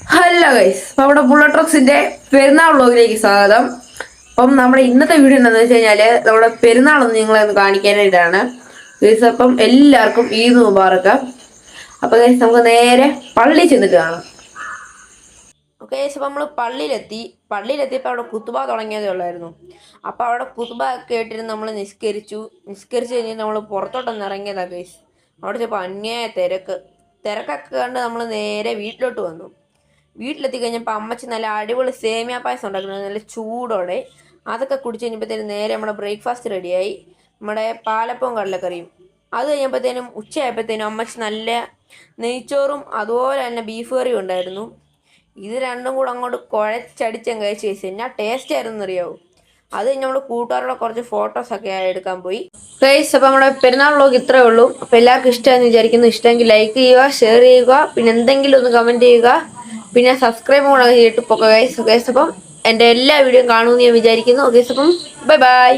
Hello guys, നമ്മുടെ bullet ട്രക്സിന്റെ പെരുന്നാൾ വ്ളോഗിലേക്ക് സ്വാഗതം. അപ്പം നമ്മുടെ ഇന്നത്തെ വീഡിയോ എന്താണെന്ന് വെച്ച് കഴിഞ്ഞാല് നമ്മുടെ പെരുന്നാളൊന്ന് നിങ്ങളെ ഒന്ന് കാണിക്കാനായിട്ടാണ് ഗൈസ്. അപ്പം എല്ലാവർക്കും ഈദ് മുബാറക്ക്. അപ്പൊ ഗൈസ് നമുക്ക് നേരെ പള്ളി ചെന്നിട്ട് കാണാം. ഓക്കെ ഗൈസ്, അപ്പം നമ്മൾ പള്ളിയിലെത്തിയപ്പോൾ അവിടെ കുത്തുബ തുടങ്ങിയതേ ഉള്ളായിരുന്നു. അപ്പോൾ അവിടെ കുത്തുബ കേട്ടിരുന്ന് നമ്മൾ നിസ്കരിച്ച് കഴിഞ്ഞ് നമ്മൾ പുറത്തോട്ടൊന്ന് ഇറങ്ങിയതാ ഗൈസ്. അവിടെ ചിലപ്പോൾ അന്യായ തിരക്കൊക്കെ കണ്ട് നമ്മൾ നേരെ വീട്ടിലോട്ട് വന്നു. വീട്ടിലെത്തി കഴിഞ്ഞപ്പോൾ അമ്മച്ചി നല്ല അടിപൊളി സേമിയ പായസം ഉണ്ടാക്കുന്നത്, നല്ല ചൂടോടെ. അതൊക്കെ കുടിച്ച് കഴിഞ്ഞപ്പോഴത്തേനും നേരെ നമ്മുടെ ബ്രേക്ക്ഫാസ്റ്റ് റെഡിയായി, നമ്മുടെ പാലപ്പവും കടലക്കറിയും. അത് കഴിഞ്ഞപ്പോഴത്തേനും ഉച്ചയായപ്പോഴത്തേനും അമ്മച്ചി നല്ല നെയ്ച്ചോറും അതുപോലെ തന്നെ ബീഫ് കറിയും ഉണ്ടായിരുന്നു. ഇത് രണ്ടും കൂടെ അങ്ങോട്ട് കുഴച്ചടിച്ചങ്ങ് കഴിച്ച് കഴിച്ച് എന്നാ ടേസ്റ്റ് ആയിരുന്നു എന്നറിയാവൂ. അത് കഴിഞ്ഞ് നമ്മൾ കൂട്ടുകാരുടെ കുറച്ച് ഫോട്ടോസൊക്കെ എടുക്കാൻ പോയി ഗൈസ്. അപ്പോൾ നമ്മുടെ പെരുന്നാൾ വ്ളോഗ് ഇത്രയേ ഉള്ളൂ. അപ്പോൾ എല്ലാവർക്കും ഇഷ്ടമാണെന്ന് വിചാരിക്കുന്നു. ഇഷ്ടമെങ്കിൽ ലൈക്ക് ചെയ്യുക, ഷെയർ ചെയ്യുക, പിന്നെ എന്തെങ്കിലും ഒന്ന് കമൻറ്റ് ചെയ്യുക, പിന്നെ സബ്സ്ക്രൈബ് കൂടെ ചെയ്തിട്ട് പോകാം ഗൈസ്. അപ്പം എൻ്റെ എല്ലാ വീഡിയോയും കാണുമെന്ന് ഞാൻ വിചാരിക്കുന്നു. ഗൈസ് അപ്പം ബൈ ബൈ.